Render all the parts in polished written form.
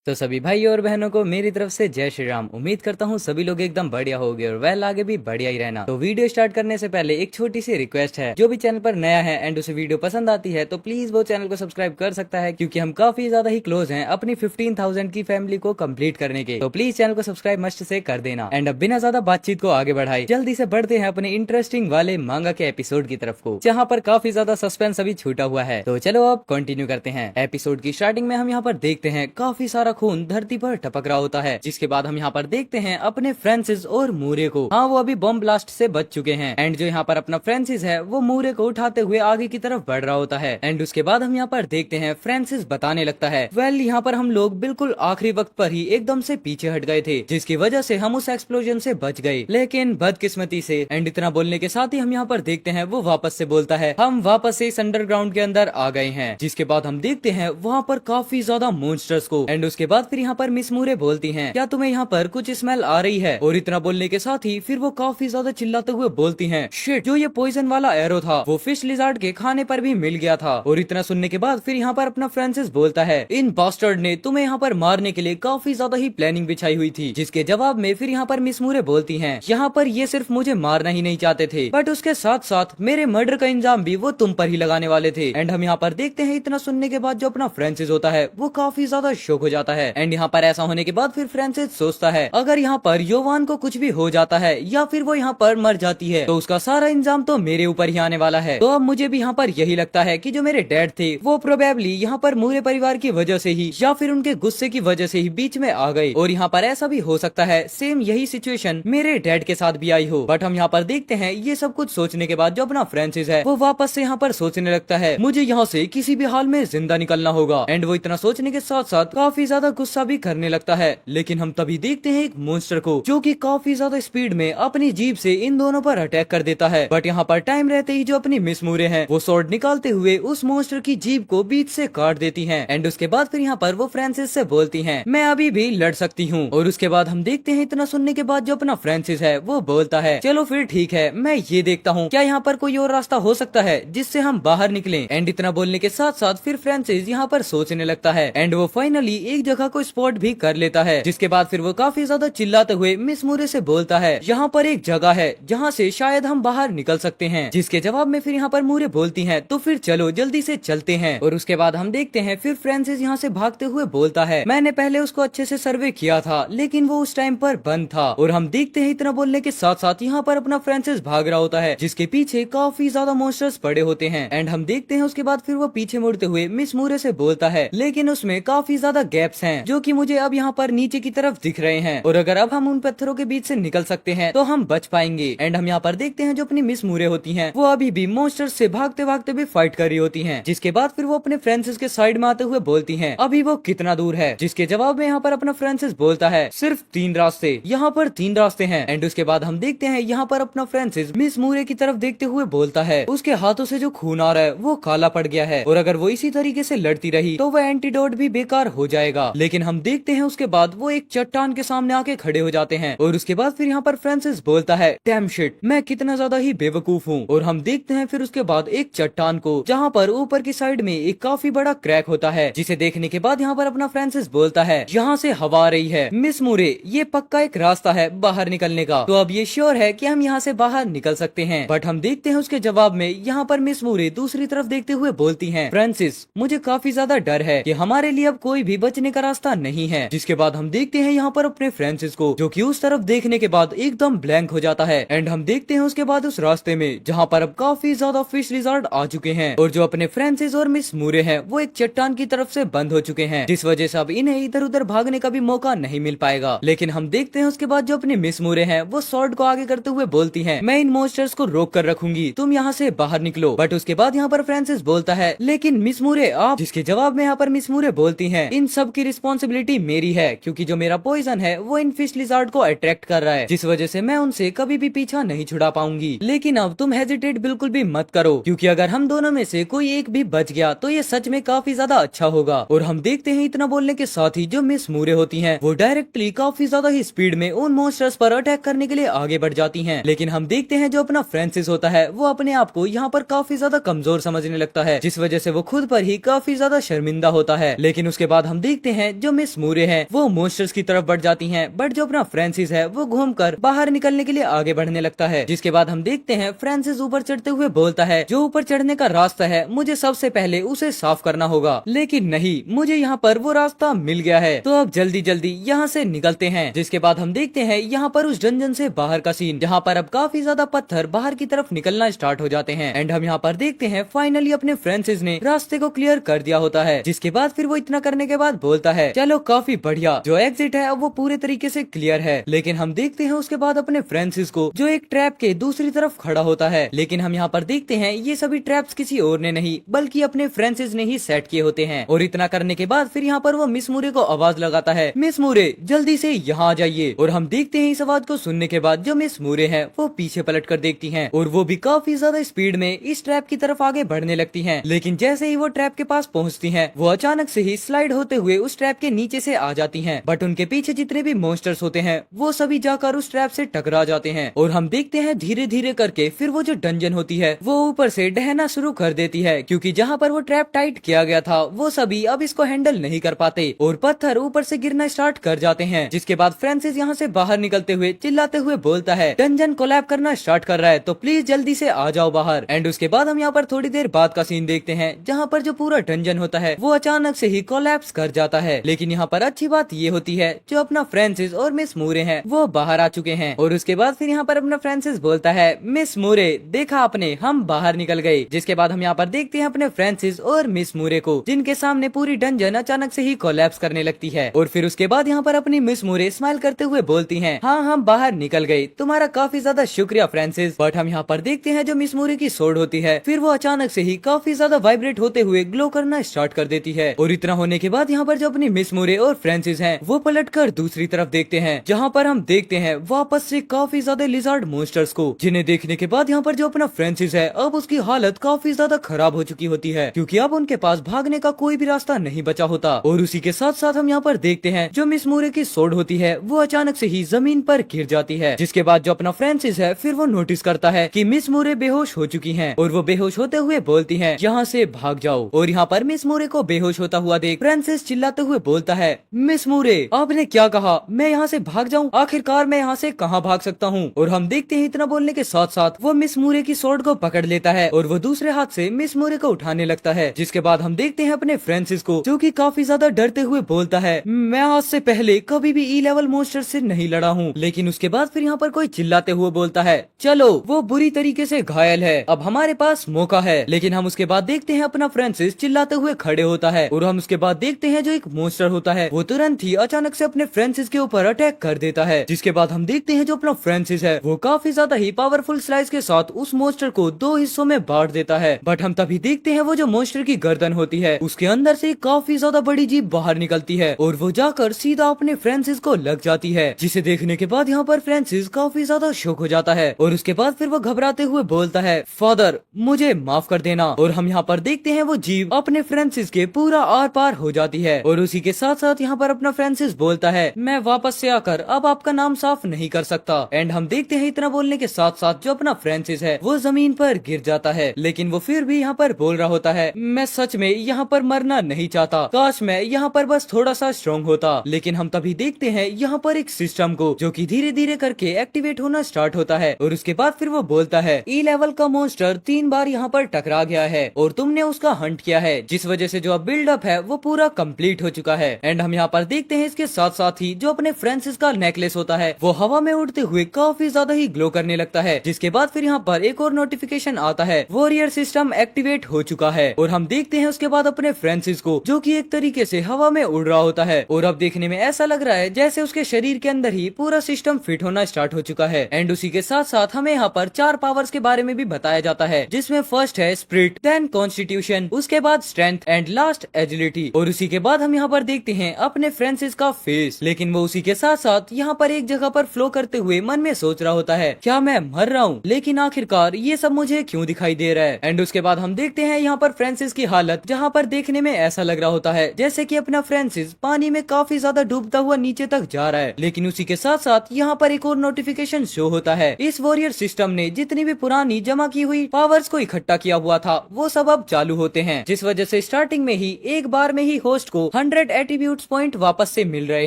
तो सभी भाई और बहनों को मेरी तरफ से जय श्री राम। उम्मीद करता हूँ सभी लोग एकदम बढ़िया होंगे और वेल आगे भी बढ़िया ही रहना। तो वीडियो स्टार्ट करने से पहले एक छोटी सी रिक्वेस्ट है, जो भी चैनल पर नया है एंड उसे वीडियो पसंद आती है तो प्लीज वो चैनल को सब्सक्राइब कर सकता है, क्योंकि हम काफी ज्यादा ही क्लोज हैं अपनी 15,000 की फैमिली को कंप्लीट करने के। तो प्लीज चैनल को सब्सक्राइब मस्ट से कर देना। एंड अब बिना ज्यादा बातचीत को आगे बढ़ाए जल्दी से बढ़ते हैं अपने इंटरेस्टिंग वाले मांगा के एपिसोड की तरफ को, जहाँ पर काफी ज्यादा सस्पेंस अभी छूटा हुआ है। तो चलो अब कंटिन्यू करते हैं। एपिसोड की स्टार्टिंग में हम यहाँ पर देखते हैं काफी सारा खून धरती पर टपक रहा होता है, जिसके बाद हम यहाँ पर देखते हैं अपने फ्रांसिस और मूरे को। हाँ, वो अभी बॉम्ब ब्लास्ट से बच चुके हैं। एंड जो यहाँ पर अपना फ्रांसिस है वो मूरे को उठाते हुए आगे की तरफ बढ़ रहा होता है। एंड उसके बाद हम यहाँ पर देखते हैं फ्रांसिस बताने लगता है, वेल यहाँ पर हम लोग बिल्कुल आखिरी वक्त पर ही एकदम से पीछे हट गए थे, जिसकी वजह से हम उस एक्सप्लोजन से बच गए, लेकिन बदकिस्मती से। एंड इतना बोलने के साथ ही हम यहाँ पर देखते हैं वो वापस से बोलता है, हम वापस से इस अंडरग्राउंड के अंदर आ गए हैं। जिसके बाद हम देखते हैं वहाँ पर काफी ज्यादा मॉन्स्टर्स को। एंड उसके बाद फिर यहाँ पर मिस मूरे बोलती हैं, क्या तुम्हें यहाँ पर कुछ स्मेल आ रही है? और इतना बोलने के साथ ही फिर वो काफी ज्यादा चिल्लाते हुए बोलती हैं, शिट, जो ये पॉइजन वाला एरो था वो फिश लिजार्ड के खाने पर भी मिल गया था। और इतना सुनने के बाद फिर यहाँ पर अपना फ्रांसिस बोलता है, इन बास्टर्ड ने तुम्हें यहाँ पर मारने के लिए काफी ज्यादा ही प्लानिंग बिछाई हुई थी। जिसके जवाब में फिर यहाँ पर मिस मूरे बोलती हैं, यहाँ पर ये सिर्फ मुझे मारना ही नहीं चाहते थे, बट उसके साथ साथ मेरे मर्डर का इंजाम भी वो तुम पर ही लगाने वाले थे। एंड हम यहाँ पर देखते हैं इतना सुनने के बाद जो अपना फ्रांसिस होता है वो काफी ज्यादा शॉक हो जाता है। एंड यहाँ पर ऐसा होने के बाद फिर फ्रांसिस सोचता है, अगर यहाँ पर योवान को कुछ भी हो जाता है या फिर वो यहाँ पर मर जाती है तो उसका सारा इंजाम तो मेरे ऊपर ही आने वाला है। तो अब मुझे भी यहाँ पर यही लगता है कि जो मेरे डैड थे वो प्रोबेबली यहाँ पर मूरे परिवार की वजह से ही या फिर उनके गुस्से की वजह से ही बीच में आ गए। और यहाँ पर ऐसा भी हो सकता है सेम यही सिचुएशन मेरे डैड के साथ भी आई हो। बट हम यहाँ पर देखते हैं ये सब कुछ सोचने के बाद जो अपना फ्रांसिस है वो वापस से यहाँ पर सोचने लगता है, मुझे यहाँ से किसी भी हाल में जिंदा निकलना होगा। एंड वो इतना सोचने के साथ साथ काफी ज्यादा गुस्सा भी करने लगता है। लेकिन हम तभी देखते हैं एक मॉन्स्टर को, जो कि काफी ज्यादा स्पीड में अपनी जीप से इन दोनों पर अटैक कर देता है। बट यहाँ पर टाइम रहते ही जो अपनी मिस मूरे हैं वो स्वॉर्ड निकालते हुए उस मॉन्स्टर की जीप को बीच से काट देती हैं। एंड उसके बाद फिर यहाँ पर वो फ्रांसिस से बोलती हैं, मैं अभी भी लड़ सकती हूँ। और उसके बाद हम देखते हैं इतना सुनने के बाद जो अपना फ्रांसिस है वो बोलता है, चलो फिर ठीक है, मैं ये देखता हूँ क्या यहाँ पर कोई और रास्ता हो सकता है जिससे हम बाहर निकलें। एंड इतना बोलने के साथ साथ फिर फ्रांसिस यहाँ पर सोचने लगता है। एंड वो फाइनली एक जगह को स्पॉट भी कर लेता है। जिसके बाद फिर वो काफी ज्यादा चिल्लाते हुए मिस मूरे से बोलता है, यहाँ पर एक जगह है जहाँ से शायद हम बाहर निकल सकते हैं। जिसके जवाब में फिर यहाँ पर मूरे बोलती हैं, तो फिर चलो जल्दी से चलते हैं। और उसके बाद हम देखते हैं फिर फ्रांसिस यहाँ से भागते हुए बोलता है, मैंने पहले उसको अच्छे से सर्वे किया था लेकिन वो उस टाइम पर बंद था। और हम देखते हैं इतना बोलने के साथ साथ यहाँ पर अपना फ्रांसिस भाग रहा होता है, जिसके पीछे काफी ज्यादा मॉन्स्टर्स पड़े होते हैं। एंड हम देखते हैं उसके बाद फिर वो पीछे मुड़ते हुए मिस मूरे से बोलता है, लेकिन उसमें काफी ज्यादा गैप्स हैं जो कि मुझे अब यहाँ पर नीचे की तरफ दिख रहे हैं, और अगर अब हम उन पत्थरों के बीच से निकल सकते हैं तो हम बच पाएंगे। एंड हम यहाँ पर देखते हैं जो अपनी मिस मूरे होती हैं वो अभी भी मॉन्स्टर्स से भागते भागते भी फाइट कर रही होती हैं। जिसके बाद फिर वो अपने फ्रांसिस के साइड में आते हुए बोलती हैं, अभी वो कितना दूर है? जिसके जवाब में यहाँ पर अपना फ्रांसिस बोलता है, सिर्फ 3 रास्ते, यहाँ पर 3 रास्ते हैं। एंड उसके बाद हम देखते हैं यहाँ पर अपना फ्रांसिस मिस मूरे की तरफ देखते हुए बोलता है, उसके हाथों से जो खून आ रहा है वो काला पड़ गया है, और अगर वो इसी तरीके से लड़ती रही तो वह एंटीडोट भी बेकार हो जाएगा। लेकिन हम देखते हैं उसके बाद वो एक चट्टान के सामने आके खड़े हो जाते हैं। और उसके बाद फिर यहाँ पर फ्रांसिस बोलता है, डैम शिट, मैं कितना ज्यादा ही बेवकूफ हूँ। और हम देखते हैं फिर उसके बाद एक चट्टान को, जहाँ पर ऊपर की साइड में एक काफी बड़ा क्रैक होता है, जिसे देखने के बाद यहाँ पर अपना फ्रांसिस बोलता है, यहाँ से हवा आ रही है मिस मूरे, ये पक्का एक रास्ता है बाहर निकलने का, तो अब ये श्योर है कि हम यहाँ से बाहर निकल सकते हैं। बट हम देखते हैं उसके जवाब में यहाँ पर मिस मूरे दूसरी तरफ देखते हुए बोलती हैं, फ्रांसिस, मुझे काफी ज्यादा डर है कि हमारे लिए अब कोई भी बचने का रास्ता नहीं है। जिसके बाद हम देखते हैं यहाँ पर अपने फ्रांसिस को, जो कि उस तरफ देखने के बाद एकदम ब्लैंक हो जाता है। एंड हम देखते हैं उसके बाद उस रास्ते में जहाँ पर अब काफी ज्यादा फिश लिजार्ड आ चुके हैं, और जो अपने फ्रांसिस और मिस मूरे हैं वो एक चट्टान की तरफ से बंद हो चुके हैं, जिस वजह से अब इन्हें इधर उधर भागने का भी मौका नहीं मिल पाएगा। लेकिन हम देखते हैं उसके बाद जो अपने मिस मूरे हैं वो स्वॉर्ड को आगे करते हुए बोलती हैं, मैं इन मॉन्स्टर्स को रोक कर रखूंगी, तुम यहाँ से बाहर निकलो। बट उसके बाद यहाँ पर फ्रांसिस बोलता है, लेकिन मिस मूरे आप, जिसके जवाब में यहाँ पर मिस मूरे बोलती हैं, इन सब की रिस्पॉन्सिबिलिटी मेरी है, क्योंकि जो मेरा पॉइजन है वो इन फिश लिजार्ड को अट्रैक्ट कर रहा है, जिस वजह से मैं उनसे कभी भी पीछा नहीं छुड़ा पाऊंगी। लेकिन अब तुम हेजिटेट बिल्कुल भी मत करो, क्योंकि अगर हम दोनों में से कोई एक भी बच गया तो ये सच में काफी ज्यादा अच्छा होगा। और हम देखते हैं इतना बोलने के साथ ही जो मिस मूरे होती हैं वो डायरेक्टली काफी ज्यादा ही स्पीड में उन मॉन्स्टर्स पर अटैक करने के लिए आगे बढ़ जाती हैं। लेकिन हम देखते हैं जो अपना फ्रांसिस होता है वो अपने आप को यहाँ पर काफी ज्यादा कमजोर समझने लगता है, जिस वजह से वो खुद पर ही काफी ज्यादा शर्मिंदा होता है। लेकिन उसके बाद हम देखते देखते हैं जो मिस मूरे है वो मॉन्स्टर्स की तरफ बढ़ जाती है, बट जो अपना फ्रांसिस है वो घूमकर बाहर निकलने के लिए आगे बढ़ने लगता है। जिसके बाद हम देखते हैं फ्रांसिस ऊपर चढ़ते हुए बोलता है जो ऊपर चढ़ने का रास्ता है मुझे सबसे पहले उसे साफ करना होगा, लेकिन नहीं, मुझे यहाँ पर वो रास्ता मिल गया है, तो अब जल्दी जल्दी यहाँ से निकलते हैं। जिसके बाद हम देखते हैं यहाँ पर उस डंजन से बाहर का सीन, जहाँ पर अब काफी ज्यादा पत्थर बाहर की तरफ निकलना स्टार्ट हो जाते हैं। एंड हम यहाँ पर देखते हैं फाइनली अपने फ्रांसिस ने रास्ते को क्लियर कर दिया होता है। जिसके बाद फिर वो इतना करने के बाद बोलता है चलो काफी बढ़िया, जो एग्जिट है अब वो पूरे तरीके से क्लियर है। लेकिन हम देखते हैं उसके बाद अपने फ्रांसिस को जो एक ट्रैप के दूसरी तरफ खड़ा होता है। लेकिन हम यहाँ पर देखते हैं ये सभी ट्रैप्स किसी और ने नहीं बल्कि अपने फ्रांसिस ने ही सेट किए होते हैं। और इतना करने के बाद फिर यहाँ पर वो मिस मूरे को आवाज लगाता है, मिस मूरे जल्दी से यहाँ आ जाइए। और हम देखते हैं इस आवाज को सुनने के बाद जो मिस मूरे है वो पीछे पलट कर देखती हैं और वो भी काफी ज्यादा स्पीड में इस ट्रैप की तरफ आगे बढ़ने लगती हैं। लेकिन जैसे ही वो ट्रैप के पास पहुंचती हैं, वो अचानक से ही स्लाइड होते हुए उस ट्रैप के नीचे से आ जाती हैं। बट उनके पीछे जितने भी मॉन्स्टर्स होते हैं वो सभी जाकर उस ट्रैप से टकरा जाते हैं। और हम देखते हैं धीरे धीरे करके फिर वो जो डंजन होती है वो ऊपर से ढहना शुरू कर देती है, क्योंकि जहाँ पर वो ट्रैप टाइट किया गया था वो सभी अब इसको हैंडल नहीं कर पाते और पत्थर ऊपर से गिरना स्टार्ट कर जाते हैं। जिसके बाद फ्रांसिस यहाँ से बाहर निकलते हुए चिल्लाते हुए बोलता है डंजन कोलैप करना स्टार्ट कर रहा है, तो प्लीज जल्दी से आ जाओ बाहर। एंड उसके बाद हम यहाँ पर थोड़ी देर बाद का सीन देखते हैं जहाँ पर जो पूरा डंजन होता है वो अचानक से ही कोलैप्स कर जाता है। लेकिन यहाँ पर अच्छी बात ये होती है जो अपना फ्रांसिस और मिस मूरे हैं वो बाहर आ चुके हैं। और उसके बाद फिर यहाँ पर अपना फ्रांसिस बोलता है मिस मूरे देखा आपने, हम बाहर निकल गए। जिसके बाद हम यहाँ पर देखते हैं अपने फ्रांसिस और मिस मूरे को, जिनके सामने पूरी डंजन अचानक से ही कोलैप्स करने लगती है। और फिर उसके बाद यहाँ पर अपनी मिस मूरे स्माइल करते हुए बोलती हैं हाँ हम बाहर निकल गए, तुम्हारा काफी ज्यादा शुक्रिया फ्रांसिस। बट हम यहाँ पर देखते हैं जो मिस मूरे की सोड होती है फिर वो अचानक से ही काफी ज्यादा वाइब्रेट होते हुए ग्लो करना स्टार्ट कर देती है। और इतना होने के बाद यहाँ पर जो अपनी मिस मूरे और फ्रांसिस हैं वो पलटकर दूसरी तरफ देखते हैं, जहाँ पर हम देखते हैं वापस से काफी ज्यादा लिजार्ड मॉन्स्टर्स को, जिन्हें देखने के बाद यहाँ पर जो अपना फ्रांसिस है अब उसकी हालत काफी ज्यादा खराब हो चुकी होती है, क्योंकि अब उनके पास भागने का कोई भी रास्ता नहीं बचा होता। और उसी के साथ साथ हम यहाँ पर देखते हैं जो मिस मूरे की सोड होती है वो अचानक से ही जमीन पर गिर जाती है। जिसके बाद जो अपना फ्रांसिस है फिर वो नोटिस करता है कि मिस मूरे बेहोश हो चुकी हैं और वो बेहोश होते हुए बोलती हैं यहाँ से भाग जाओ। और यहाँ पर मिस मूरे को बेहोश होता हुआ देख फ्रांसिस चिल्लाते हुए बोलता है मिस मूरे आपने क्या कहा, मैं यहाँ से भाग जाऊँ? आखिरकार मैं यहाँ से कहाँ भाग सकता हूँ? और हम देखते हैं इतना बोलने के साथ साथ वो मिस मूरे की सोड को पकड़ लेता है और वो दूसरे हाथ से मिस मूरे को उठाने लगता है। जिसके बाद हम देखते हैं अपने फ्रांसिस को जो कि काफी ज्यादा डरते हुए बोलता है मैं आज से पहले कभी भी ई लेवल मॉन्स्टर से नहीं लड़ा हूँ। लेकिन उसके बाद फिर यहाँ पर कोई चिल्लाते हुए बोलता है चलो वो बुरी तरीके से घायल है, अब हमारे पास मौका है। लेकिन हम उसके बाद देखते हैं अपना फ्रांसिस चिल्लाते हुए खड़े होता है और हम उसके बाद देखते हैं जो एक मॉन्स्टर होता है वो तुरंत ही अचानक से अपने फ्रांसिस के ऊपर अटैक कर देता है। जिसके बाद हम देखते हैं जो अपना फ्रांसिस है वो काफी ज्यादा ही पावरफुल स्लाइस के साथ उस मॉन्स्टर को 2 हिस्सों में बांट देता है। बट हम तभी देखते हैं वो जो मॉन्स्टर की गर्दन होती है उसके अंदर से काफी ज्यादा बड़ी जीभ बाहर निकलती है और वो जाकर सीधा अपने फ्रांसिस को लग जाती है, जिसे देखने के बाद यहाँ पर फ्रांसिस काफी ज्यादा शॉक हो जाता है। और उसके बाद फिर वो घबराते हुए बोलता है फादर मुझे माफ कर देना। और हम यहाँ पर देखते हैं वो जीभ अपने फ्रांसिस के पूरा आर पार हो जाती है। और उसी के साथ साथ यहाँ पर अपना फ्रांसिस बोलता है मैं वापस से आकर अब आपका नाम साफ नहीं कर सकता। एंड हम देखते हैं इतना बोलने के साथ साथ जो अपना फ्रांसिस है वो जमीन पर गिर जाता है, लेकिन वो फिर भी यहाँ पर बोल रहा होता है मैं सच में यहाँ पर मरना नहीं चाहता, काश मैं यहाँ पर बस थोड़ा सा स्ट्रॉन्ग होता। लेकिन हम तभी देखते हैं यहाँ पर एक सिस्टम को जो कि धीरे धीरे करके एक्टिवेट होना स्टार्ट होता है। और उसके बाद फिर वो बोलता है ई लेवल का मॉन्स्टर 3 बार यहाँ पर टकरा गया है और तुमने उसका हंट किया है, जिस वजह से जो अब बिल्डअप है वो पूरा कंप्लीट हो चुका है। एंड हम यहाँ पर देखते हैं इसके साथ साथ ही जो अपने फ्रांसिस का नेकलेस होता है वो हवा में उड़ते हुए काफी ज्यादा ही ग्लो करने लगता है। जिसके बाद फिर यहाँ पर एक और नोटिफिकेशन आता है वॉरियर सिस्टम एक्टिवेट हो चुका है। और हम देखते हैं उसके बाद अपने फ्रांसिस को जो कि एक तरीके से हवा में उड़ रहा होता है और अब देखने में ऐसा लग रहा है जैसे उसके शरीर के अंदर ही पूरा सिस्टम फिट होना स्टार्ट हो चुका है। एंड उसी के साथ साथ हमें यहाँ पर 4 पावर्स के बारे में भी बताया जाता है, जिसमें फर्स्ट है स्पिरिट, देन कॉन्स्टिट्यूशन, उसके बाद स्ट्रेंथ एंड लास्ट एजिलिटी। और उसी के बाद हम यहाँ पर देखते हैं अपने फ्रांसिस का फेस, लेकिन वो उसी के साथ साथ यहाँ पर एक जगह पर फ्लो करते हुए मन में सोच रहा होता है क्या मैं मर रहा हूँ, लेकिन आखिरकार ये सब मुझे क्यों दिखाई दे रहा है। एंड उसके बाद हम देखते हैं यहाँ पर फ्रांसिस की हालत, जहाँ पर देखने में ऐसा लग रहा होता है जैसे कि अपना फ्रांसिस पानी में काफी ज्यादा डूबता हुआ नीचे तक जा रहा है। लेकिन उसी के साथ साथ यहाँ पर एक और नोटिफिकेशन शो होता है इस वॉरियर सिस्टम ने जितनी भी पुरानी जमा की हुई पावर्स को इकट्ठा किया हुआ था वो सब अब चालू होते हैं, जिस वजह से स्टार्टिंग में ही एक बार में ही होस्ट को 100 एट्रीब्यूट्स पॉइंट वापस से मिल रहे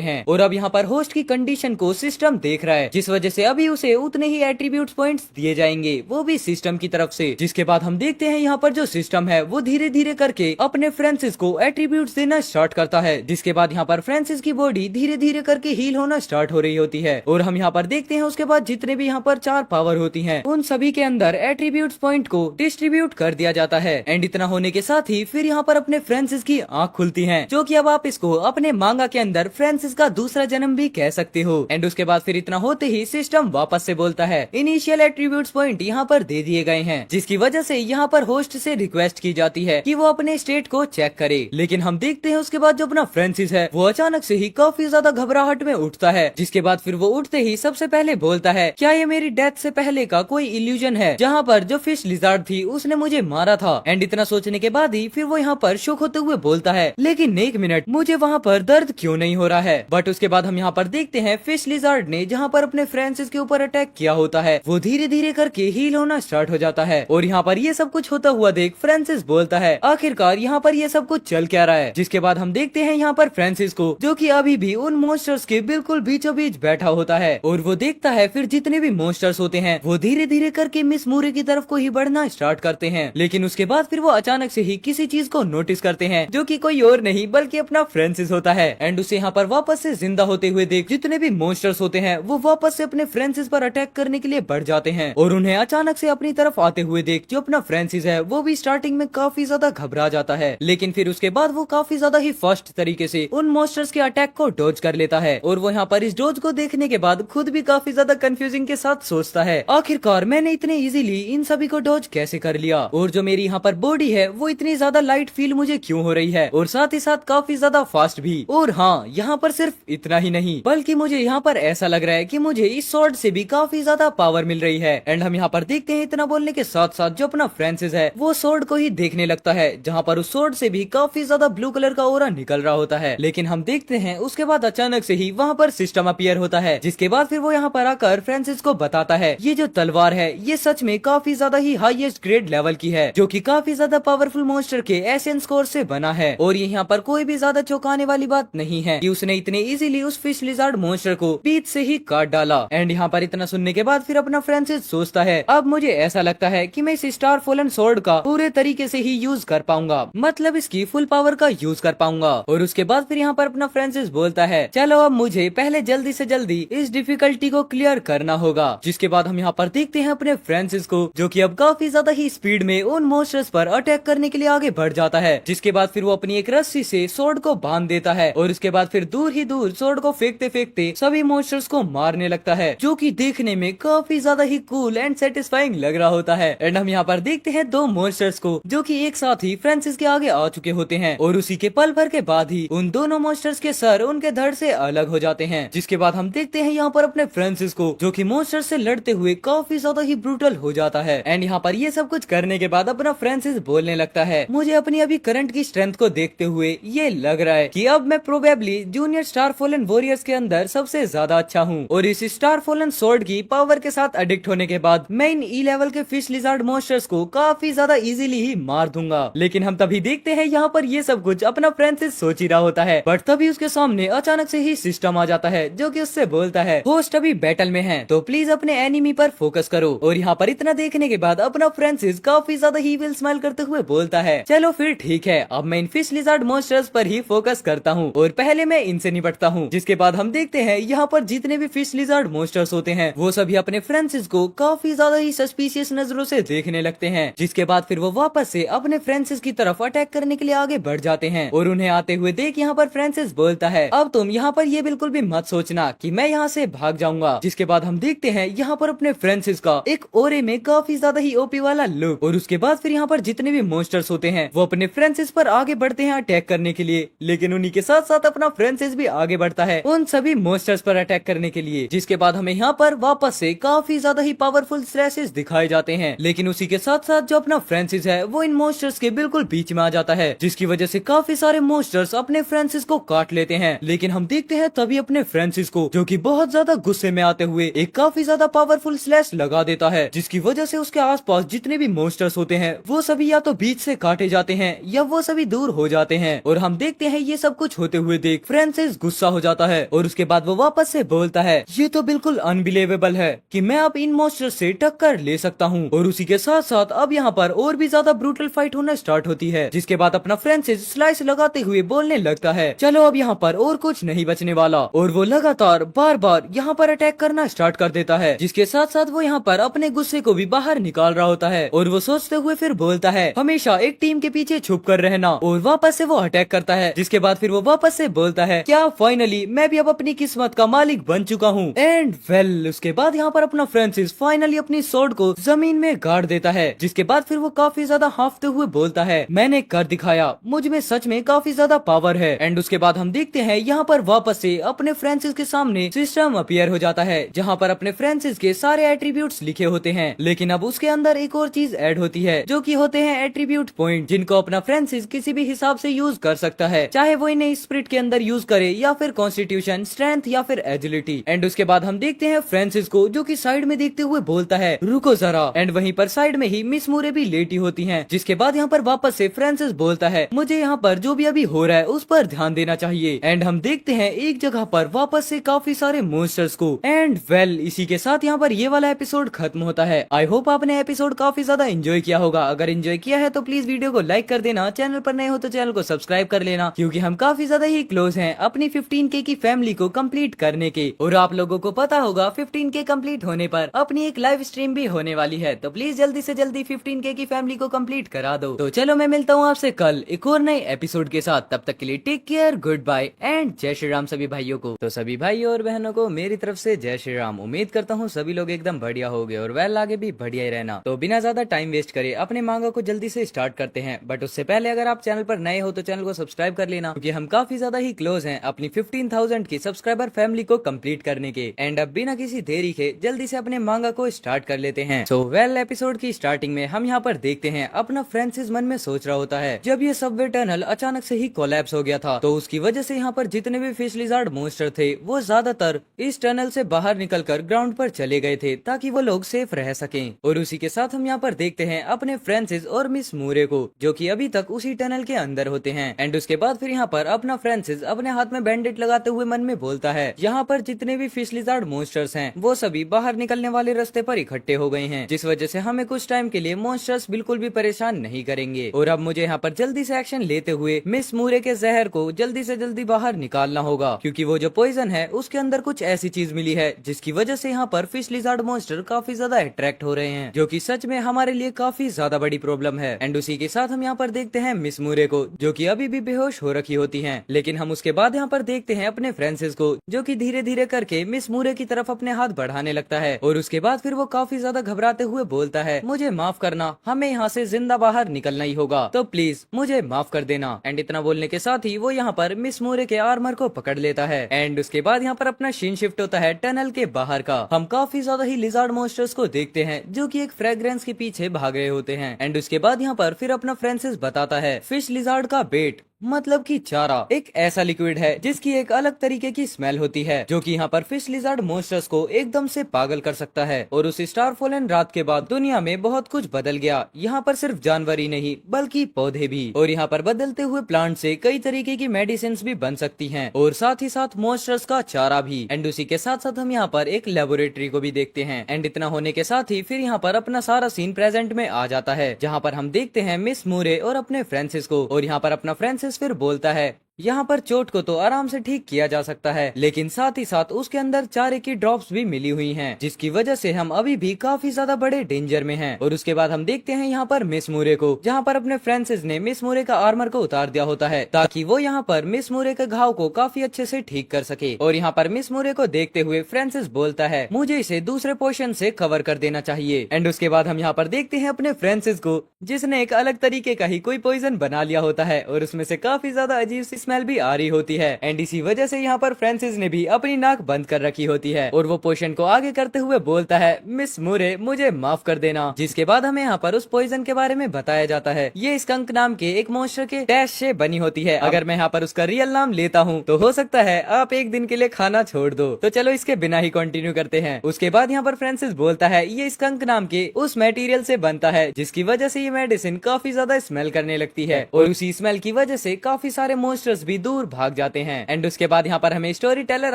हैं। और अब यहाँ पर होस्ट की कंडीशन को सिस्टम देख रहा है, जिस वजह से अभी उसे उतने ही एट्रीब्यूट्स पॉइंट्स दिए जाएंगे, वो भी सिस्टम की तरफ से। जिसके बाद हम देखते हैं यहाँ पर जो सिस्टम है वो धीरे धीरे करके अपने फ्रांसिस को एट्रीब्यूट्स देना स्टार्ट करता है। जिसके बाद यहाँ पर फ्रांसिस की बॉडी धीरे धीरे करके हील होना स्टार्ट हो रही होती है। और हम यहाँ पर देखते हैं उसके बाद जितने भी यहाँ पर 4 पावर होती हैं, उन सभी के अंदर एट्रीब्यूट्स पॉइंट को डिस्ट्रीब्यूट कर दिया जाता है। एंड इतना होने के साथ ही फिर यहाँ पर अपने फ्रांसिस की आंख खुलती है, जो कि अब आप इसको अपने मांगा के अंदर फ्रांसिस का दूसरा जन्म भी कह सकते हो। एंड उसके बाद फिर इतना होते ही सिस्टम वापस से बोलता है इनिशियल एट्रीब्यूट्स पॉइंट यहाँ पर दे दिए गए हैं, जिसकी वजह से यहाँ पर होस्ट से रिक्वेस्ट की जाती है कि वो अपने स्टेट को चेक करे। लेकिन हम देखते हैं उसके बाद जो अपना फ्रांसिस है वो अचानक से ही काफी ज्यादा घबराहट में उठता है। जिसके बाद फिर वो उठते ही सबसे पहले बोलता है क्या ये मेरी डेथ से पहले का कोई इल्यूजन है, जहाँ पर जो फिश लिजार्ड थी उसने मुझे मारा था। एंड इतना सोचने के बाद ही फिर वो यहाँ पर शौक होते हुए बोलता है लेकिन एक मिनट, मुझे वहाँ पर दर्द क्यों नहीं हो रहा है। बट उसके बाद हम यहाँ पर देखते हैं फिश लिजार्ड ने जहाँ पर अपने फ्रांसिस के ऊपर अटैक किया होता है वो धीरे धीरे करके हील होना स्टार्ट हो जाता है। और यहाँ पर ये सब कुछ होता हुआ देख फ्रांसिस बोलता है आखिरकार यहाँ पर ये सब कुछ चल क्या रहा है। जिसके बाद हम देखते हैं यहाँ पर फ्रांसिस को, जो कि अभी भी उन मॉन्स्टर्स के बिल्कुल बीचों बीच बैठा होता है। और वो देखता है फिर जितने भी मॉन्स्टर्स होते हैं वो धीरे धीरे करके मिस मूरी की तरफ को ही बढ़ना स्टार्ट करते हैं। लेकिन उसके बाद फिर वो अचानक से ही किसी चीज को नोटिस करते हैं, जो कि कोई और नहीं बल्कि अपना फ्रांसिस होता है। एंड उसे यहाँ पर वापस से जिंदा होते हुए देख जितने भी मॉन्स्टर्स होते हैं वो वापस से अपने फ्रांसिस पर अटैक करने के लिए बढ़ जाते हैं। और उन्हें अचानक से अपनी तरफ आते हुए देख जो अपना फ्रांसिस है वो भी स्टार्टिंग में काफी ज्यादा घबरा जाता है, लेकिन फिर उसके बाद वो काफी ज्यादा ही फास्ट तरीके से उन मॉन्स्टर्स के अटैक को डॉज कर लेता है। और वो यहाँ पर इस डॉज को देखने के बाद खुद भी काफी ज्यादा कंफ्यूजिंग के साथ सोचता है आखिरकार मैंने इतने इजीली इन सभी को डॉज कैसे कर लिया, और जो मेरी यहाँ पर बॉडी है वो इतनी ज्यादा लाइट फील मुझे क्यों हो रही है, और साथ ही साथ काफी ज्यादा फास्ट भी। और हाँ, यहाँ पर सिर्फ इतना ही नहीं बल्कि मुझे यहाँ पर ऐसा लग रहा है कि मुझे इस स्वॉर्ड से भी काफी ज्यादा पावर मिल रही है। एंड हम यहाँ पर देखते हैं इतना बोलने के साथ साथ जो अपना फ्रांसिस है वो स्वॉर्ड को ही देखने लगता है, जहाँ पर उस स्वॉर्ड से भी काफी ज्यादा ब्लू कलर का ऑरा निकल रहा होता है। लेकिन हम देखते हैं उसके बाद अचानक से ही वहाँ पर सिस्टम अपीयर होता है, जिसके बाद फिर वो यहाँ पर आकर फ्रांसिस को बताता है ये जो तलवार है ये सच में काफी ज्यादा ही हाईएस्ट ग्रेड लेवल की है, जो कि काफी ज्यादा पावरफुल मॉन्स्टर के एसेंस कोर से बना है। और ये यहाँ पर कोई भी ज्यादा चौंकाने वाली बात नहीं है कि उसने इतने इजीली उस फिश लिजार्ड मॉन्स्टर को बीच से ही काट डाला। एंड यहाँ पर इतना सुनने के बाद फिर अपना फ्रांसिस सोचता है अब मुझे ऐसा लगता है कि मैं इस स्टार फॉलन स्वॉर्ड का पूरे तरीके से ही यूज कर पाऊंगा, मतलब इसकी फुल पावर का यूज कर पाऊंगा। और उसके बाद फिर यहाँ पर अपना फ्रांसिस बोलता है चलो अब मुझे पहले जल्दी से जल्दी इस डिफिकल्टी को क्लियर करना होगा। जिसके बाद हम यहाँ पर देखते हैं अपने फ्रांसिस को, जो कि अब काफी ज्यादा ही स्पीड में उन मॉन्स्टर्स पर अटैक करने के लिए आगे बढ़ जाता है। जिसके बाद फिर वो अपनी एक रस्सी से स्वॉर्ड को बांध देता है और उसके बाद फिर दूर ही दूर स्वॉर्ड को फेंकते फेंकते सभी मॉन्स्टर्स को मारने लगता है, जो कि देखने में काफी ज्यादा ही कूल एंड सेटिस्फाइंग लग रहा होता है। एंड हम यहाँ पर देखते हैं 2 मॉन्स्टर्स को, जो कि एक साथ ही फ्रांसिस के आगे आ चुके होते हैं। और उसी के पल भर के बाद ही उन दोनों मॉन्स्टर्स के सर उनके धड़ से अलग हो जाते हैं। जिसके बाद हम देखते हैं यहाँ पर अपने फ्रांसिस को, जो कि मॉन्स्टर से लड़ते हुए काफी ज्यादा ही ब्रूटल हो जाता है। एंड यहाँ पर ये सब कुछ करने के बाद अपना फ्रांसिस बोलने लगता है मुझे अपनी अभी करंट की स्ट्रेंथ को देखते हुए ये लग रहा है कि अब मैं probably junior star fallen warriors के अंदर सबसे ज्यादा अच्छा हूँ, और इस स्टार फॉलन स्वॉर्ड की पावर के साथ एडिक्ट होने के बाद मैं इन ई लेवल के फिश लिजार्ड मॉन्स्टर्स को काफी ज्यादा इजीली ही मार दूंगा। लेकिन हम तभी देखते हैं यहाँ पर ये सब कुछ अपना फ्रांसिस सोच ही रहा होता है, बट तभी उसके सामने अचानक से ही सिस्टम आ जाता है, जो कि उससे बोलता है होस्ट अभी बैटल में है तो प्लीज अपने एनिमी पर फोकस करो। और यहाँ पर इतना देखने के बाद अपना फ्रांसिस काफी ज्यादा ही विल स्माइल करते हुए बोलता है चलो फिर ठीक है, अब मैं इन फिश लिजार्ड मॉन्स्टर्स पर ही फोकस करता हूँ और पहले मैं इनसे निपटता हूँ। जिसके बाद हम देखते हैं यहाँ पर जितने भी फिश लिजार्ड मॉन्स्टर्स होते हैं वो सभी अपने फ्रांसिस को काफी ज्यादा ही सस्पिशियस नजरों से देखने लगते हैं। जिसके बाद फिर वो वापस से अपने फ्रांसिस की तरफ अटैक करने के लिए आगे बढ़ जाते हैं। और उन्हें आते हुए देख यहाँ पर फ्रांसिस बोलता है अब तुम यहाँ पर ये बिल्कुल भी मत सोचना कि मैं यहाँ से भाग जाऊंगा। जिसके बाद हम देखते हैं यहाँ पर अपने फ्रांसिस का एक ओरे में काफी ज्यादा ही ओपी वाला लुक। और उसके बाद फिर यहाँ पर जितने भी मॉन्स्टर्स होते हैं वो अपने फ्रांसिस पर आगे बढ़ते हैं अटैक करने के लिए, लेकिन उन्हीं के साथ साथ अपना फ्रांसिस भी आगे बढ़ता है उन सभी मॉन्स्टर्स पर अटैक करने के लिए। जिसके बाद हमें यहाँ पर वापस से काफी ज्यादा ही पावरफुल स्लैशेस दिखाए जाते हैं, लेकिन उसी के साथ साथ जो अपना फ्रांसिस है वो इन मॉन्स्टर्स के बिल्कुल बीच में आ जाता है, जिसकी वजह से काफी सारे मॉन्स्टर्स अपने फ्रांसिस को काट लेते हैं। लेकिन हम देखते हैं तभी अपने फ्रांसिस को, जो कि बहुत ज्यादा गुस्से में आते हुए एक काफी ज्यादा पावरफुल स्लैश लगा देता है, जिसकी वजह से उसके आसपास जितने भी मॉन्स्टर्स होते हैं वो सभी या तो बीच से काटे जाते हैं या वो सभी दूर हो जाते हैं। और हम देखते हैं ये सब कुछ होते हुए देख फ्रांसिस गुस्सा हो जाता है और उसके बाद वो वापस से बोलता है, ये तो बिल्कुल अनबिलीवेबल है कि मैं अब इन मॉन्स्टर से टक्कर ले सकता हूँ। और उसी के साथ साथ अब यहाँ पर और भी ज्यादा ब्रूटल फाइट होना स्टार्ट होती है, जिसके बाद अपना फ्रांसिस स्लाइस लगाते हुए बोलने लगता है, चलो अब यहाँ पर और कुछ नहीं बचने वाला। और वो लगातार बार बार यहाँ पर अटैक करना स्टार्ट कर देता है, जिसके साथ साथ वो यहाँ पर अपने गुस्से को भी बाहर निकाल रहा होता है। और वो सोचते हुए फिर बोलता है, हमेशा एक टीम के पीछे छुप कर रहना। और वापस से वो अटैक करता है, जिसके बाद फिर वो वापस से बोलता है, क्या फाइनली मैं भी अब अपनी किस्मत का मालिक बन चुका हूँ। एंड वेल उसके बाद यहाँ पर अपना फ्रांसिस फाइनली अपनी सोर्ड को जमीन में गाड़ देता है, जिसके बाद फिर वो काफी ज्यादा हांफते हुए बोलता है, मैंने कर दिखाया, मुझ में सच में काफी ज्यादा पावर है। एंड उसके बाद हम देखते हैं यहाँ पर वापस से अपने फ्रांसिस के सामने सिस्टम अपीयर हो जाता है, जहाँ पर अपने फ्रांसिस के सारे एट्रीब्यूट्स लिखे होते हैं। लेकिन अब उसके अंदर एक और चीज ऐड होती है, जो कि होते हैं एट्रीब्यूट पॉइंट, जिनको अपना फ्रांसिस किसी भी हिसाब से यूज कर सकता है, चाहे वो इन्हें स्पिरिट के अंदर यूज करे या फिर कॉन्स्टिट्यूशन, स्ट्रेंथ या फिर एजिलिटी। एंड उसके बाद हम देखते हैं फ्रांसिस को, जो कि साइड में देखते हुए बोलता है, रुको जरा। एंड वहीं पर साइड में ही मिस मूरे भी लेटी होती हैं, जिसके बाद यहाँ पर वापस से फ्रांसिस बोलता है, मुझे यहाँ पर जो भी अभी हो रहा है उस पर ध्यान देना चाहिए। एंड हम देखते हैं एक जगह पर वापस से काफी सारे मॉन्स्टर्स को। एंड वेल इसी के साथ यहाँ पर ये वाला एपिसोड खत्म होता है। आई होप आपने एपिसोड काफी ज्यादा एंजॉय किया होगा। अगर एंजॉय किया है तो प्लीज वीडियो को लाइक कर देना, चैनल पर नए हो तो चैनल को सब्सक्राइब कर लेना, क्योंकि हम काफी ज्यादा ही क्लोज हैं अपनी 15K की फैमिली को कंप्लीट करने के। और आप लोगों को पता होगा 15K कंप्लीट होने पर अपनी एक लाइव स्ट्रीम भी होने वाली है, तो प्लीज जल्दी से जल्दी 15K की फैमिली को कंप्लीट करा दो। तो चलो मैं मिलता हूँ आपसे कल एक और नए एपिसोड के साथ, तब तक के लिए take care, goodbye and जय श्री राम सभी भाइयों को। तो सभी भाइयों और बहनों को मेरी तरफ से जय श्री राम। उम्मीद करता हूँ सभी लोग एकदम बढ़िया हो गए और वेल आगे भी बढ़िया ही रहना। तो बिना ज्यादा टाइम वेस्ट करे अपने मांगा को जल्दी से स्टार्ट करते हैं, बट उससे पहले अगर आप चैनल पर नए हो तो चैनल को सब्सक्राइब कर लेना, क्योंकि हम काफी ज्यादा ही क्लोज हैं अपनी 15,000 की सब्सक्राइबर फैमिली को कंप्लीट करने के। एंड अब बिना किसी देरी के जल्दी से अपने मांगा को स्टार्ट कर लेते हैं। सो वेल एपिसोड की स्टार्टिंग में हम यहाँ पर देखते हैं अपना फ्रांसिस मन में सोच रहा होता है, जब ये सबवे टनल अचानक से ही कोलैप्स हो गया था, तो उसकी वजह से यहाँ पर जितने भी फिश लिजार्ड मॉन्स्टर थे वो ज्यादातर इस टनल से बाहर निकलकर ग्राउंड पर चले गए थे, ताकि वो लोग सेफ रह सकें। और उसी के साथ हम यहाँ पर देखते हैं अपने फ्रांसिस और मिस मूरे को, जो कि अभी तक उसी टनल के अंदर होते हैं। एंड उसके बाद फिर यहाँ पर अपना फ्रांसिस अपने हाथ में बैंडेज लगाते हुए मन में बोलता है, यहाँ पर जितने भी फिश लिजार्ड मॉन्स्टर्स हैं वो सभी बाहर निकलने वाले रास्ते पर इकट्ठे हो गए हैं, जिस वजह से हमें कुछ टाइम के लिए मॉन्स्टर्स बिल्कुल भी परेशान नहीं करेंगे। और अब मुझे यहाँ पर जल्दी से एक्शन लेते हुए मिस मूरे के जहर को जल्दी से जल्दी बाहर निकालना होगा, क्योंकि वो जो पॉइजन है उसके अंदर कुछ ऐसी चीज मिली है जिसकी वजह से यहाँ पर फिश लिजार्ड मॉन्स्टर काफी ज्यादा अट्रैक्ट हो रहे हैं, जो कि सच में हमारे लिए काफी ज्यादा बड़ी प्रॉब्लम है। एंड उसी के साथ हम यहाँ पर देखते हैं मिस मूरे को, जो कि अभी भी बेहोश हो रखी होती हैं। लेकिन हम उसके बाद यहाँ पर देखते हैं अपने फ्रांसिस को, जो कि धीरे धीरे करके मिस मूरे की तरफ अपने हाथ बढ़ाने लगता है। और उसके बाद फिर वो काफी ज्यादा घबराते हुए बोलता है, मुझे माफ करना, हमें यहाँ से जिंदा बाहर निकलना ही होगा, तो प्लीज मुझे माफ कर देना। एंड इतना बोलने के साथ ही वो यहाँ पर मिस मूरे के आर्मर को पकड़ लेता है। एंड उसके बाद यहाँ पर अपना सीन शिफ्ट होता है टनल के बाहर का। हम काफी ज्यादा ही लिजार्ड मॉन्स्टर्स को देखते हैं, जो कि एक फ्रेग्रेंस के पीछे भाग रहे होते हैं। एंड उसके बाद यहाँ पर फिर अपना फ्रांसिस बताता है, फिश लिजार्ड का बेट मतलब कि चारा एक ऐसा लिक्विड है जिसकी एक अलग तरीके की स्मेल होती है, जो कि यहाँ पर फिश लिजार्ड मॉन्स्टर्स को एकदम से पागल कर सकता है। और उस स्टारफॉलन रात के बाद दुनिया में बहुत कुछ बदल गया। यहाँ पर सिर्फ जानवर ही नहीं बल्कि पौधे भी, और यहाँ पर बदलते हुए प्लांट से कई तरीके की मेडिसिन भी बन सकती हैं, और साथ ही साथ मॉन्स्टर्स का चारा भी। एंड उसी के साथ साथ हम यहाँ पर एक लेबोरेटरी को भी देखते हैं। एंड इतना होने के साथ ही फिर यहाँ पर अपना सारा सीन प्रेजेंट में आ जाता है, जहाँ पर हम देखते हैं मिस मूरे और अपने फ्रांसिस को। और यहाँ पर अपना फ्रांसिस फिर बोलता है, यहाँ पर चोट को तो आराम से ठीक किया जा सकता है, लेकिन साथ ही साथ उसके अंदर चारे की ड्रॉप्स भी मिली हुई हैं, जिसकी वजह से हम अभी भी काफी ज्यादा बड़े डेंजर में हैं। और उसके बाद हम देखते हैं यहाँ पर मिस मूरे को, जहाँ पर अपने फ्रांसिस ने मिस मूरे का आर्मर को उतार दिया होता है, ताकि वो यहाँ पर मिस मूरे के घाव को काफी अच्छे से ठीक कर सके। और यहाँ पर मिस मूरे को देखते हुए फ्रांसिस बोलता है, मुझे इसे दूसरे पोर्शन से कवर कर देना चाहिए। एंड उसके बाद हम यहाँ पर देखते हैं अपने फ्रांसिस को, जिसने एक अलग तरीके का ही कोई पॉइजन बना लिया होता है, और उसमें से काफी ज्यादा अजीब सी स्मेल भी आ रही होती है। एंड इसी वजह से यहाँ पर फ्रांसिस ने भी अपनी नाक बंद कर रखी होती है, और वो पोशन को आगे करते हुए बोलता है, मिस मूरे मुझे माफ कर देना। जिसके बाद हमें यहाँ पर उस पॉइजन के बारे में बताया जाता है, ये स्कंक नाम के एक मॉन्स्टर के डैश से बनी होती है। अगर मैं यहाँ पर उसका रियल नाम लेता हूँ तो हो सकता है आप एक दिन के लिए खाना छोड़ दो। तो चलो इसके बिना ही कंटिन्यू करते हैं। उसके बाद यहाँ पर फ्रांसिस बोलता है, ये स्कंक नाम के उस मटेरियल से बनता है जिसकी वजह से ये मेडिसिन काफी ज्यादा स्मेल करने लगती है, और उसी स्मेल की वजह से काफी सारे मॉन्स्टर्स वॉरियर्स भी दूर भाग जाते हैं। एंड उसके बाद यहाँ पर हमें स्टोरी टेलर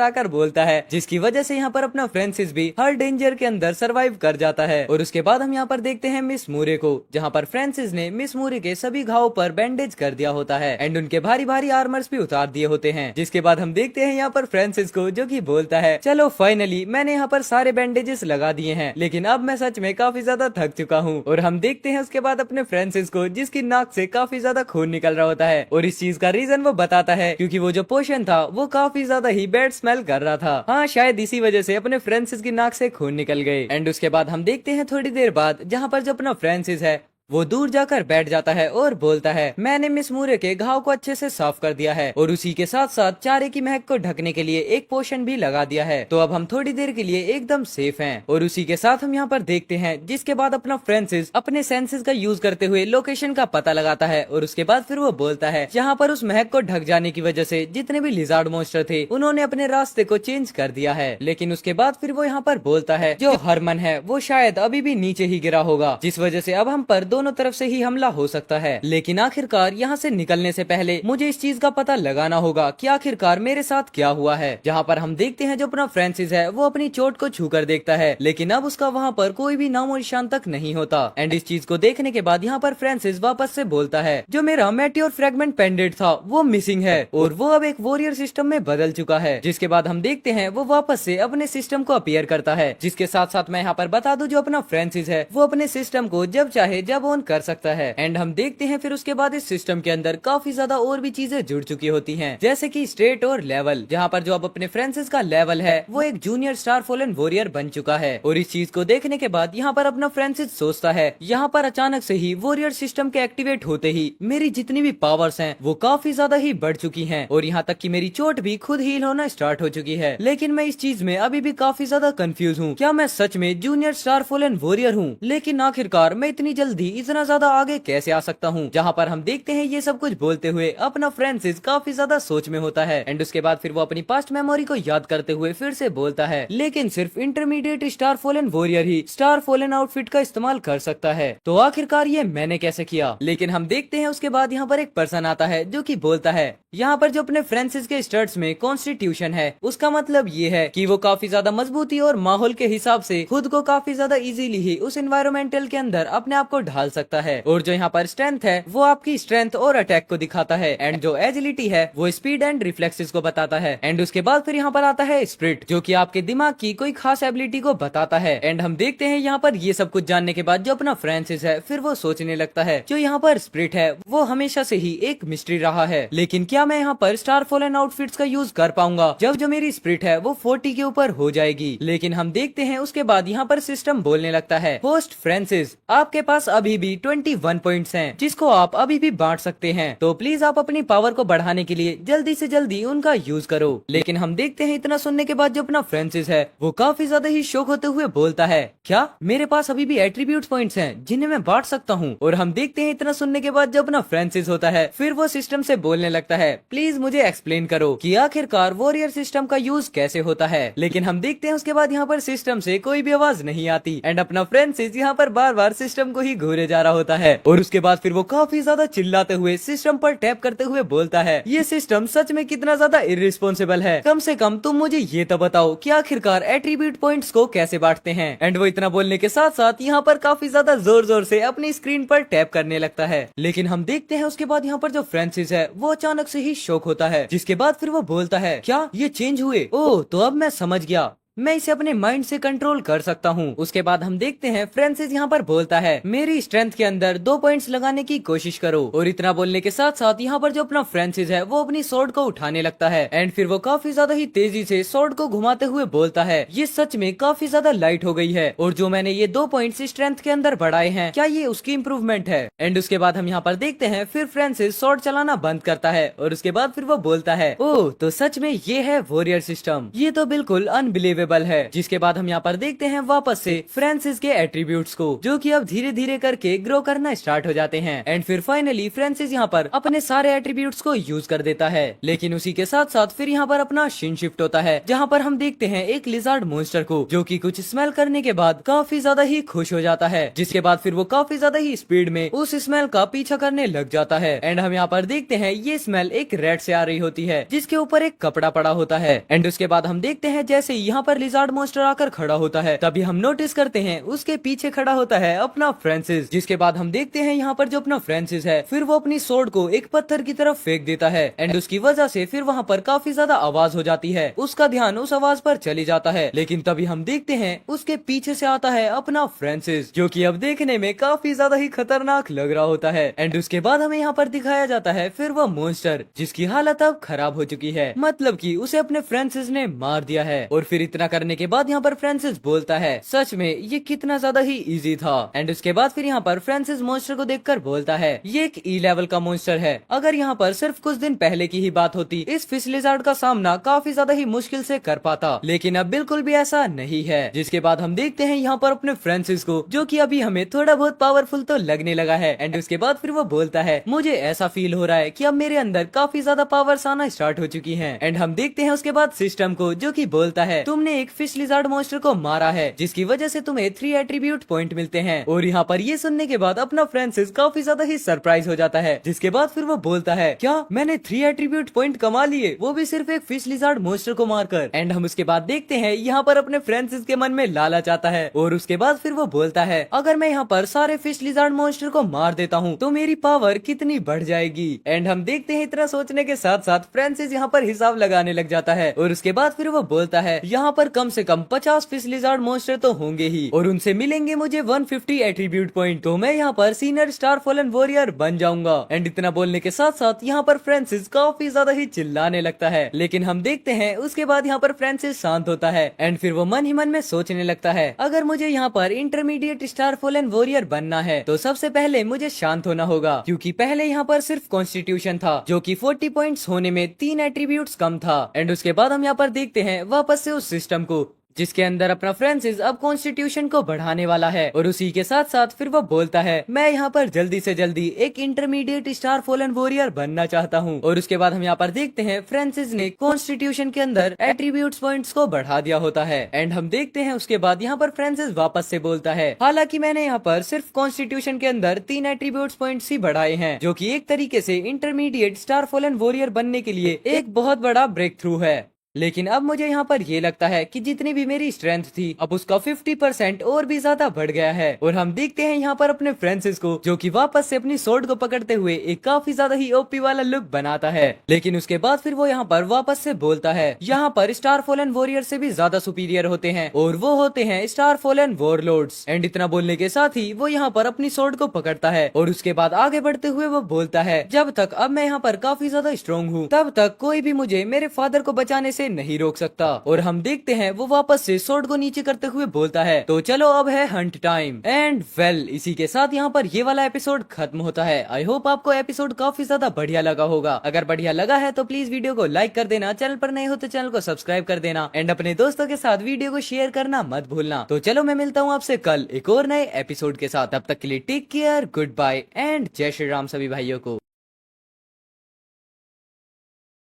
आकर बोलता है, जिसकी वजह से यहाँ पर अपना फ्रांसिस भी हर डेंजर के अंदर सरवाइव कर जाता है। और उसके बाद हम यहाँ पर देखते हैं मिस मूरे को, जहाँ पर फ्रांसिस ने मिस मूरे के सभी घावों पर बैंडेज कर दिया होता है एंड उनके भारी भारी आर्मर्स भी उतार दिए होते हैं। जिसके बाद हम देखते हैं यहाँ पर फ्रांसिस को, जो कि बोलता है, चलो फाइनली मैंने यहाँ पर सारे बैंडेजेस लगा दिए हैं, लेकिन अब मैं सच में काफी ज्यादा थक चुका हूँ। और हम देखते हैं उसके बाद अपने फ्रांसिस को, जिसकी नाक से काफी ज्यादा खून निकल रहा होता है। और इस चीज का रीजन वो बताता है क्योंकि वो जो पोशन था वो काफी ज्यादा ही बैड स्मेल कर रहा था। हाँ, शायद इसी वजह से अपने फ्रांसिस की नाक से खून निकल गए। एंड उसके बाद हम देखते हैं थोड़ी देर बाद, जहाँ पर जो अपना फ्रांसिस है वो दूर जाकर बैठ जाता है और बोलता है, मैंने मिस मूरे के घाव को अच्छे से साफ कर दिया है और उसी के साथ साथ चारे की महक को ढकने के लिए एक पोशन भी लगा दिया है, तो अब हम थोड़ी देर के लिए एकदम सेफ हैं। और उसी के साथ हम यहाँ पर देखते हैं, जिसके बाद अपना फ्रांसिस अपने सेंसेस का यूज करते हुए लोकेशन का पता लगाता है और उसके बाद फिर वो बोलता है, यहाँ पर उस महक को ढक जाने की वजह से जितने भी लिजार्ड मॉन्स्टर थे उन्होंने अपने रास्ते को चेंज कर दिया है। लेकिन उसके बाद फिर वो यहाँ पर बोलता है, जो हरमन है वो शायद अभी भी नीचे ही गिरा होगा, जिस वजह से अब हम पर दोनों तरफ से ही हमला हो सकता है। लेकिन आखिरकार यहाँ से निकलने से पहले मुझे इस चीज का पता लगाना होगा कि आखिरकार मेरे साथ क्या हुआ है। जहाँ पर हम देखते हैं जो अपना फ्रांसिस है वो अपनी चोट को छूकर देखता है, लेकिन अब उसका वहाँ पर कोई भी नामो निशान तक नहीं होता। एंड इस चीज को देखने के बाद यहाँ पर फ्रांसिस वापस से बोलता है, जो मेरा मेटियोर फ्रेगमेंट पेंडेंट था वो मिसिंग है और वो अब एक वॉरियर सिस्टम में बदल चुका है। जिसके बाद हम देखते हैं वो वापस से अपने सिस्टम को अपीयर करता है। जिसके साथ साथ मैं यहाँ पर बता दूं, जो अपना फ्रांसिस है वो अपने सिस्टम को जब चाहे जब ऑन कर सकता है। एंड हम देखते हैं फिर उसके बाद इस सिस्टम के अंदर काफी ज्यादा और भी चीजें जुड़ चुकी होती हैं, जैसे कि स्टेट और लेवल, जहाँ पर जो अब अपने फ्रांसिस का लेवल है वो एक जूनियर स्टार फॉलन वॉरियर बन चुका है। और इस चीज को देखने के बाद यहाँ पर अपना फ्रांसिस सोचता है, यहाँ पर अचानक से ही वॉरियर सिस्टम के एक्टिवेट होते ही मेरी जितनी भी पावर्स हैं वो काफी ज्यादा ही बढ़ चुकी हैं और यहाँ तक कि मेरी चोट भी खुद हील होना स्टार्ट हो चुकी है। लेकिन मैं इस चीज में अभी भी काफी ज्यादा कंफ्यूज हूँ, क्या मैं सच में जूनियर स्टार फॉलन वॉरियर हूँ? लेकिन आखिरकार मैं इतनी जल्दी इतना ज्यादा आगे कैसे आ सकता हूँ? जहाँ पर हम देखते हैं ये सब कुछ बोलते हुए अपना फ्रांसिस काफी ज्यादा सोच में होता है। एंड उसके बाद फिर वो अपनी पास्ट मेमोरी को याद करते हुए फिर से बोलता है, लेकिन सिर्फ इंटरमीडिएट स्टार फॉलन वॉरियर ही स्टार फॉलन आउटफिट का इस्तेमाल कर सकता है, तो आखिरकार ये मैंने कैसे किया? लेकिन हम देखते हैं उसके बाद यहाँ पर एक पर्सन आता है जो कि बोलता है, यहाँ पर जो अपने फ्रांसिस के स्टड्स में कॉन्स्टिट्यूशन है उसका मतलब ये है कि वो काफी ज्यादा मजबूती और माहौल के हिसाब से खुद को काफी ज्यादा इजीली ही उस एनवायरमेंटल के अंदर अपने आप को ढाल सकता है। और जो यहाँ पर स्ट्रेंथ है वो आपकी स्ट्रेंथ और अटैक को दिखाता है। एंड जो एजिलिटी है वो स्पीड एंड रिफ्लेक्सेस को बताता है। एंड उसके बाद फिर यहाँ पर आता है स्पिरिट, जो कि आपके दिमाग की कोई खास एबिलिटी को बताता है। एंड हम देखते हैं यहाँ पर ये सब कुछ जानने के बाद जो अपना फ्रांसिस है फिर वो सोचने लगता है, जो यहाँ पर स्पिरिट है वो हमेशा से ही एक मिस्ट्री रहा है, लेकिन क्या मैं यहाँ पर स्टार फॉलन आउटफिट्स का यूज कर पाऊंगा जब जो मेरी स्पिरिट है वो 40 के ऊपर हो जाएगी? लेकिन हम देखते हैं उसके बाद यहाँ पर सिस्टम बोलने लगता है, होस्ट फ्रांसिस, आपके पास अभी भी 21 पॉइंट्स हैं जिसको आप अभी भी बांट सकते हैं, तो प्लीज आप अपनी पावर को बढ़ाने के लिए जल्दी से जल्दी उनका यूज करो। लेकिन हम देखते हैं इतना सुनने के बाद जो अपना फ्रांसिस है वो काफी ज्यादा ही शौक होते हुए बोलता है, क्या मेरे पास अभी भी एट्रीब्यूट पॉइंट्स हैं जिन्हें मैं बांट सकता हूँ? और हम देखते हैं इतना सुनने के बाद जो अपना फ्रांसिस होता है फिर वो सिस्टम से बोलने लगता है, प्लीज मुझे एक्सप्लेन करो कि आखिरकार वॉरियर सिस्टम का यूज कैसे होता है। लेकिन हम देखते हैं उसके बाद यहाँ पर सिस्टम से कोई भी आवाज नहीं आती एंड अपना फ्रांसिस यहाँ पर बार बार सिस्टम को ही घूरे जा रहा होता है। और उसके बाद फिर वो काफी ज्यादा चिल्लाते हुए सिस्टम पर टैप करते हुए बोलता है, ये सिस्टम सच में कितना ज्यादा इररिस्पॉन्सिबल है, कम से कम तुम मुझे ये तो बताओ कि आखिरकार एट्रीब्यूट पॉइंट्स को कैसे बांटते हैं? एंड वो इतना बोलने के साथ साथ यहाँ पर काफी ज्यादा जोर जोर से अपनी स्क्रीन पर टैप करने लगता है। लेकिन हम देखते हैं उसके बाद यहाँ पर जो फ्रांसिस है वो अचानक से ही शॉक होता है, जिसके बाद फिर वो बोलता है, क्या ये चेंज हुए? ओह, तो अब मैं समझ गया, मैं इसे अपने माइंड से कंट्रोल कर सकता हूँ। उसके बाद हम देखते हैं फ्रांसिस यहाँ पर बोलता है, मेरी स्ट्रेंथ के अंदर 2 पॉइंट्स लगाने की कोशिश करो। और इतना बोलने के साथ साथ यहाँ पर जो अपना फ्रांसिस है वो अपनी स्वॉर्ड को उठाने लगता है एंड फिर वो काफी ज्यादा ही तेजी से स्वॉर्ड को घुमाते हुए बोलता है, ये सच में काफी ज्यादा लाइट हो गई है और जो मैंने ये 2 पॉइंट्स स्ट्रेंथ के अंदर बढ़ाए हैं, क्या ये उसकी इम्प्रूवमेंट है? एंड उसके बाद हम यहाँ पर देखते हैं फिर फ्रांसिस स्वॉर्ड चलाना बंद करता है और उसके बाद फिर वो बोलता है, ओह, तो सच में ये है वॉरियर सिस्टम, ये तो बिल्कुल अनबिलीवेबल अवेलेबल है। जिसके बाद हम यहाँ पर देखते हैं वापस से फ्रांसिस के एट्रीब्यूट्स को, जो कि अब धीरे धीरे करके ग्रो करना स्टार्ट हो जाते हैं। एंड फिर फाइनली फ्रांसिस यहाँ पर अपने सारे एट्रीब्यूट्स को यूज कर देता है। लेकिन उसी के साथ साथ फिर यहाँ पर अपना सीन शिफ्ट होता है, जहाँ पर हम देखते हैं एक लिजार्ड मॉन्स्टर को, जो कि कुछ स्मेल करने के बाद काफी ज्यादा ही खुश हो जाता है। जिसके बाद फिर वो काफी ज्यादा ही स्पीड में उस स्मेल का पीछा करने लग जाता है। एंड हम यहाँ पर देखते हैं ये स्मेल एक रेड से आ रही होती है, जिसके ऊपर एक कपड़ा पड़ा होता है। एंड उसके बाद हम देखते हैं जैसे यहाँ पर लिजार्ड मॉन्स्टर आकर खड़ा होता है, तभी हम नोटिस करते हैं उसके पीछे खड़ा होता है अपना फ्रांसिस। जिसके बाद हम देखते हैं यहाँ पर जो अपना फ्रांसिस है फिर वो अपनी सोर्ड को एक पत्थर की तरफ फेंक देता है। एंड उसकी वजह से फिर वहाँ पर काफी ज्यादा आवाज हो जाती है। उसका ध्यान उस आवाज पर चली जाता है। लेकिन तभी हम देखते हैं उसके पीछे से आता है अपना फ्रांसिस, जो कि अब देखने में काफी ज्यादा ही खतरनाक लग रहा होता है। एंड उसके बाद हमें यहाँ पर दिखाया जाता है फिर वो मॉन्स्टर, जिसकी हालत अब खराब हो चुकी है, मतलब कि उसे अपने फ्रांसिस ने मार दिया है। और फिर इतना करने के बाद यहाँ पर फ्रांसिस बोलता है, सच में ये कितना ज्यादा ही इजी था। एंड उसके बाद फिर यहाँ पर फ्रांसिस मॉन्स्टर को देखकर बोलता है, ये एक ई लेवल का मॉन्स्टर है। अगर यहाँ पर सिर्फ कुछ दिन पहले की ही बात होती, इस फिश लिज़ार्ड का सामना काफी ज्यादा ही मुश्किल से कर पाता, लेकिन अब बिल्कुल भी ऐसा नहीं है। जिसके बाद हम देखते हैं यहाँ पर अपने फ्रांसिस को, जो कि अभी हमें थोड़ा बहुत पावरफुल तो लगने लगा है। एंड उसके बाद फिर वो बोलता है, मुझे ऐसा फील हो रहा है कि अब मेरे अंदर काफी ज्यादा पावर्स आना स्टार्ट हो चुकी हैं। एंड हम देखते हैं उसके बाद सिस्टम को, जो कि बोलता है, तुमने एक फिश लिज़ार्ड मॉन्स्टर को मारा है, जिसकी वजह से तुम्हें 3 एट्रीब्यूट पॉइंट मिलते हैं। और यहाँ पर ये सुनने के बाद अपना फ्रांसिस काफी ज्यादा ही सरप्राइज हो जाता है। जिसके बाद फिर वो बोलता है, क्या मैंने 3 एट्रीब्यूट पॉइंट कमा लिए, वो भी सिर्फ एक फिश लिज़ार्ड मॉन्स्टर को मारकर। एंड हम उसके बाद देखते हैं यहाँ पर अपने फ्रांसिस के मन में लालच आता है। और उसके बाद फिर वो बोलता है, अगर मैं यहाँ पर सारे फिश लिज़ार्ड मॉन्स्टर को मार देता हूँ तो मेरी पावर कितनी बढ़ जाएगी। एंड हम देखते हैं इतना सोचने के साथ साथ फ्रांसिस यहाँ पर हिसाब लगाने लग जाता है। और उसके बाद फिर वो बोलता है, यहाँ पर कम से कम 50 फिश लिज़ार्ड मॉन्स्टर तो होंगे ही, और उनसे मिलेंगे मुझे 150 एट्रीब्यूट पॉइंट, तो मैं यहाँ पर सीनियर स्टार फॉलन वॉरियर बन जाऊंगा। एंड इतना बोलने के साथ साथ यहाँ पर फ्रांसिस काफी ज्यादा ही चिल्लाने लगता है। लेकिन हम देखते हैं उसके बाद यहाँ पर फ्रांसिस शांत होता है। एंड फिर वो मन ही मन में सोचने लगता है, अगर मुझे यहाँ पर इंटरमीडिएट स्टार फॉलन वॉरियर बनना है तो सबसे पहले मुझे शांत होना होगा, क्योंकि पहले यहाँ पर सिर्फ कॉन्स्टिट्यूशन था, जो कि 40 पॉइंट्स होने में 3 एट्रीब्यूट्स कम था। एंड उसके बाद हम यहाँ पर देखते हैं वापस से उस सिस्टम को, जिसके अंदर अपना फ्रांसिस अब कॉन्स्टिट्यूशन को बढ़ाने वाला है। और उसी के साथ साथ फिर वो बोलता है, मैं यहाँ पर जल्दी से जल्दी एक इंटरमीडिएट स्टार फॉलन वॉरियर बनना चाहता हूँ। और उसके बाद हम यहाँ पर देखते हैं फ्रांसिस ने कॉन्स्टिट्यूशन के अंदर एट्रीब्यूट्स पॉइंट्स को बढ़ा दिया होता है। एंड हम देखते हैं उसके बाद यहाँ पर फ्रांसिस वापस से बोलता है, हालांकि मैंने यहाँ पर सिर्फ कॉन्स्टिट्यूशन के अंदर 3 एट्रीब्यूट्स पॉइंट्स ही बढ़ाए हैं, जो कि एक तरीके से इंटरमीडिएट स्टार फॉलन वॉरियर बनने के लिए एक बहुत बड़ा ब्रेक थ्रू है। लेकिन अब मुझे यहाँ पर ये लगता है कि जितनी भी मेरी स्ट्रेंथ थी अब उसका 50% और भी ज्यादा बढ़ गया है। और हम देखते हैं यहाँ पर अपने फ्रांसिस को, जो कि वापस से अपनी सोर्ड को पकड़ते हुए एक काफी ज्यादा ही ओपी वाला लुक बनाता है। लेकिन उसके बाद फिर वो यहाँ पर वापस से बोलता है, यहाँ पर स्टार फॉलन वॉरियर से भी ज्यादा सुपीरियर होते हैं, और वो होते हैं स्टार फॉलन वॉरलॉर्ड्स। एंड इतना बोलने के साथ ही वो यहाँ पर अपनी सोर्ड को पकड़ता है। और उसके बाद आगे बढ़ते हुए वो बोलता है, जब तक अब मैं यहाँ पर काफी ज्यादा स्ट्रॉन्ग हूँ तब तक कोई भी मुझे मेरे फादर को बचाने से नहीं रोक सकता। और हम देखते हैं वो वापस से सोर्ड को नीचे करते हुए बोलता है, तो चलो अब है हंट टाइम। एंड वेल इसी के साथ यहाँ पर ये वाला एपिसोड खत्म होता है। आई होप आपको एपिसोड काफी ज्यादा बढ़िया लगा होगा। अगर बढ़िया लगा है तो प्लीज वीडियो को लाइक कर देना, चैनल पर नए हो तो चैनल को सब्सक्राइब कर देना, एंड अपने दोस्तों के साथ वीडियो को शेयर करना मत भूलना। तो चलो मैं मिलता हूँ आपसे कल एक और नए एपिसोड के साथ। तब तक के लिए take care, goodbye and जय श्री राम सभी भाइयों को।